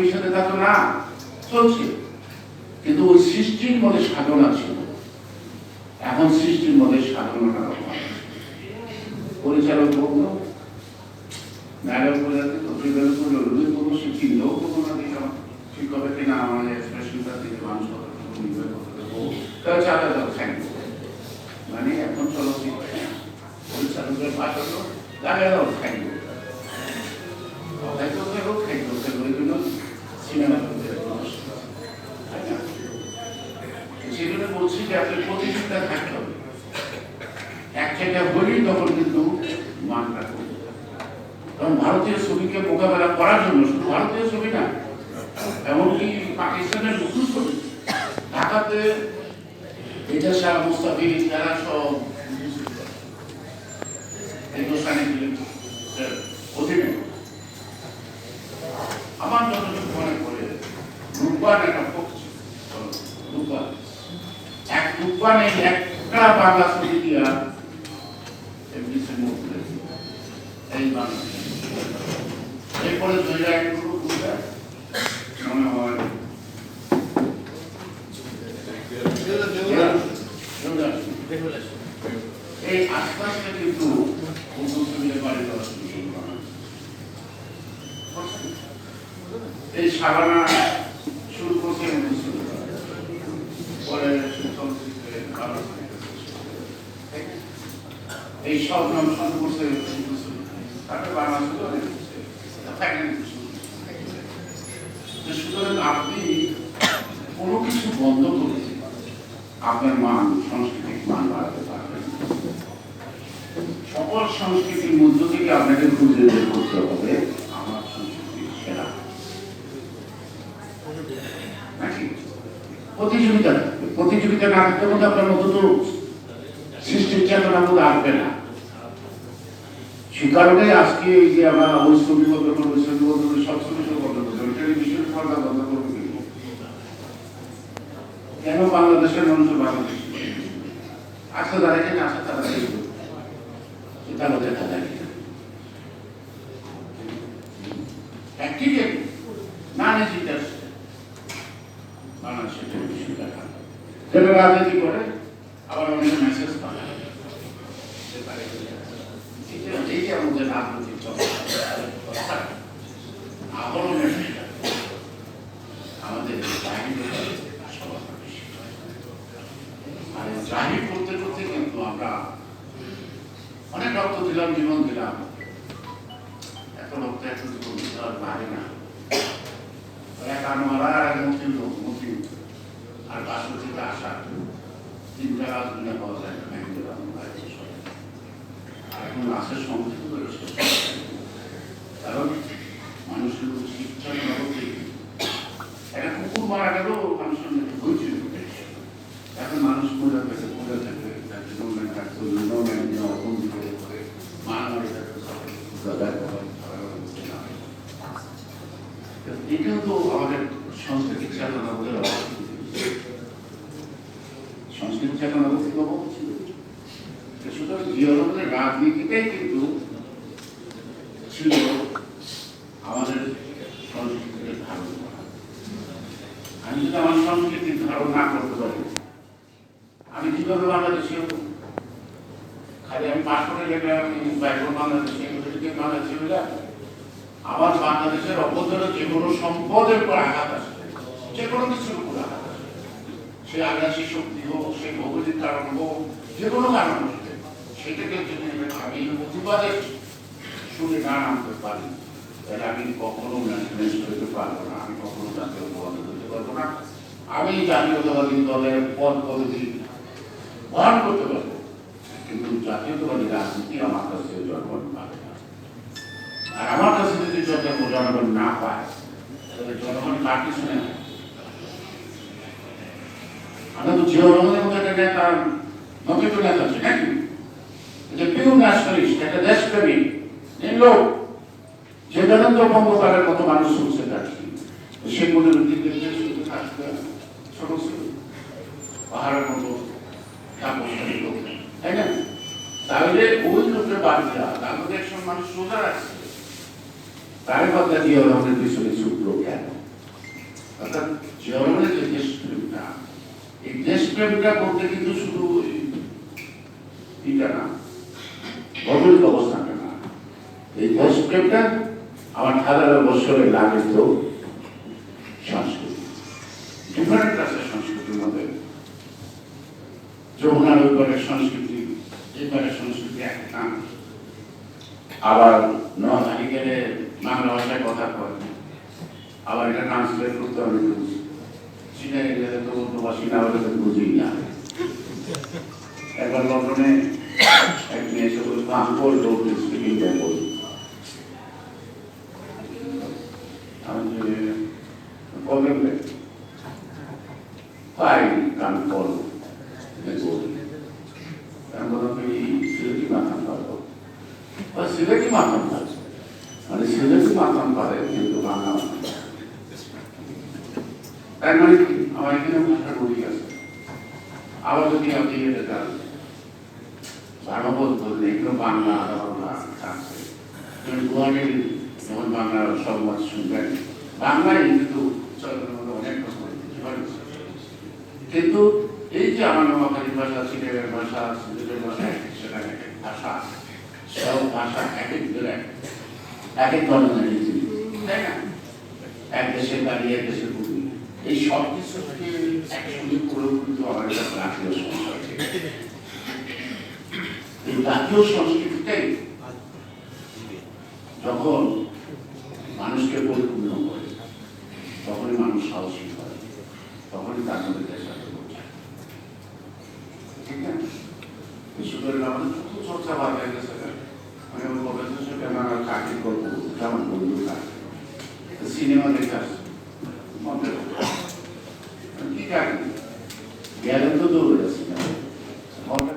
নিষেধাজ্ঞা তো না, চলছে, কিন্তু ওই সৃষ্টির মধ্যে সাধনা ছিল। এখন সৃষ্টির মধ্যে সাধনাটা পরিচালক বলল নায়ক বলে কোনো শিক্ষিতও কোনো না দিকে শিক্ষকের কিনা আমাদের এক্সপ্রেশনটা দিকে মানুষ চালা যাও থাকবে, মানে এখন চলচ্চিত্র পরিচালকের ভাষা তো জায়গা দাও থাকবে, সেজন্য বলছি যে আপনি প্রতিযোগিতা থাকতে হবে, এক জায়গায় হলেই তখন কিন্তু মান রাখবে। কারণ ভারতীয় ছবিকে মোকাবেলা করার জন্য শুধু ভারতীয় ছবি না, এমনকি পাকিস্তানের নতুন ছবি ঢাকাতে এটা শাহ মুস্তাফিজ তারা সব অধীনে আমার যতটুকু মনে করে রূপবান একটা পক্ষ রূপবান এক রূপবান এই একটা বাংলা ছবি দিয়া এই বাংলা এরপরে মনে হয় এই আশপাশে কিন্তু এই সাবানা শুরু করছে পরে এই সব নাম শুরু করছে তারপরে বাংলা সুতরাং আপনি কোনো কিছু বন্ধ করে আপনার মান সাংস্কৃতিক মান বাড়াতে পারবেন। সকল সংস্কৃতির মধ্য থেকে আপনাকে খুঁজে বের করতে হবে আমার সংস্কৃতি সেরা নাকি। প্রতিযোগিতা থাকবে, প্রতিযোগিতা না থাকতে মধ্যে আপনার মতো তো সৃষ্টির চেতনা বোধ আসবে না। সে কারণে আজকে এই যে আমরা ওই ছবি বন্ধ করবো, ছবি বন্ধ করবো, সব ছবি বন্ধ করবো, টেলিভিশন পর্দা বন্ধ করবো কেন? বাংলাদেশের মানুষের বাংলাদেশ আজকে দাঁড়িয়ে না আসে তারা তারা দেখা যায় না নিজেকে বাংলাদেশের টেলিভিশন দেখা সেটা রাজনীতি করে আবার অনেক মেসেজ পায় এই যে আমাদের রাজনৈতিক আবরণের আমাদের জাহির করতে করতে কিন্তু আমরা অনেক রক্ত দিলাম, জীবন দিলাম, এত রক্ত এত জীবন দিতে আর পারে না। এক আনোয়ারা আর এক মন্ত্রী আর বাসু থেকে আসা তিনটা রাজনীতি পাওয়া যায় না। আর এখন রাশের সংযুক্ত করেছে, কারণ মানুষের শিক্ষা জগতে একটা কুকুর মারা গেলেও মানুষের ধৈর্য পেয়েছে। এখন মানুষ মজা পেতে মজা থাকবে, এটাও তো আমাদের সাংস্কৃতিক চেতনা বলে সংস্কৃতিক চেতনা বলতে ছিল। সুতরাং জিয়াউর রাজনীতিটাই কিন্তু ছিল আমাদের সংস্কৃতিকে ধারণ করা। আমি যদি আমার সংস্কৃতির ধারণ না করতে পারি, আমি কিভাবে বাংলাদেশে খালি আমি পাসপোর্টে লেখা বাইরে বাংলাদেশে বাংলাদেশে হইলে আবার বাংলাদেশের অভ্যন্তরে যে কোনো সম্পদের উপর আঘাত আসবে, যে কোনো কিছুর উপর আঘাত আসবে, সে আগ্রাসী শক্তি হোক, সে ভৌগোলিক কারণ হোক, যে কোনো কারণ আসবে, সেটাকে যদি আমি প্রতিবাদের শুনে না আনতে পারি, তাহলে আমি কখনো ন্যাশনালিস্ট হতে পারবো না, আমি কখনো জাতীয়তাবাদী হতে পারবো না। আমি জাতীয়তাবাদী দলের পদ পদবি বহন করতে পারবো, কিন্তু জাতীয়তাবাদী রাজনীতি আমার কাছে জনগণ পাবে না। আর আমার কাছে যদি জনগণ না পায়, তাহলে জনগণ কার পিছনে আমরা তো জিয়াউর রহমানের মতো একটা নেতা নতুন নেতা আছে নাকি, যে পিউ ন্যাশনালিস্ট, একটা দেশপ্রেমী লোক, যে দেবেন্দ্র বঙ্গোপাধ্যায়ের মতো মানুষ শুনছে তাকে সেগুলোর শুধু থাকবে ছোট ছিল পাহাড়ের মতো লোক, তাই না? তাহলে ওই লোকের বাড়িটা বাংলাদেশের মানুষ সোজা রাখছে, তার কথা জিয়াউর রহমানের পিছনে ছুটলো কেন? দেশপ্রেমটা বলতে কিন্তু শুধু এটা না, ভৌগোলিক অবস্থানটা না, এই দেশপ্রেমটা আমার হাজারো বছরের লালিত সংস্কৃতি। ডিফারেন্ট আছে সংস্কৃতির মধ্যে, যমুনার ওইপারের সংস্কৃতি, এইপারের সংস্কৃতি একটা, আবার নোয়াখালী গেলে বাংলা ভাষায় কথা কয়, আবার এটা ট্রান্সলেট করতে অনেক বুঝি, সিনাই গেলে তো প্রবাসী না হলে তো বুঝিই না। একবার লন্ডনে এক মেয়ে এসে বলতো uncle don't speak in Bengali. আমি যে প্রবলেম নেই, I can't follow বেঙ্গলি। আমি বললাম তুমি সিলেটি মাথাম পারো, সিলেটি মাথাম পারো, মানে সিলেটি মাথাম পারে কিন্তু বাংলা মাথাম পারে। তার মানে কি আমার এখানে ভাষা রুড়ি আছে। আবার যদি আপনি এটা যান ভারত বলতে এগুলো বাংলা বাংলা আছে, তুমি গুয়াহাটির যখন বাংলা সংবাদ শুনবেন বাংলায় কিন্তু অনেক রকম, কিন্তু এই যে আমার নোয়াখালীর ভাষা, সিলেটের ভাষা, সিলেটের ভাষা, সেখানে ভাষা, সব ভাষা এক এক জেলায় এক এক ধরনের রীতি, তাই না? এক দেশের দাঁড়িয়ে এক দেশের ভূমি, এই সব কিছুকে একসঙ্গে করে কিন্তু আমার জাতীয় সংস্কৃতি। এই জাতীয় সংস্কৃতিটাই যখন মানুষকে পরিপূর্ণ করে তখনই মানুষ সাহসী হয়, তখনই তার মধ্যে দেশাত্ম বোঝায়। ঠিক না? সুতরাং আমাদের খুব চর্চা বাদ হয়ে গেছে। আমি আমার প্রফেসর সাথে আমার চাকরি করবো, আমার বন্ধু কাজ সিনেমা দেখে আসছে, কি চাকরি গেলেন তো দৌড়ে আছে।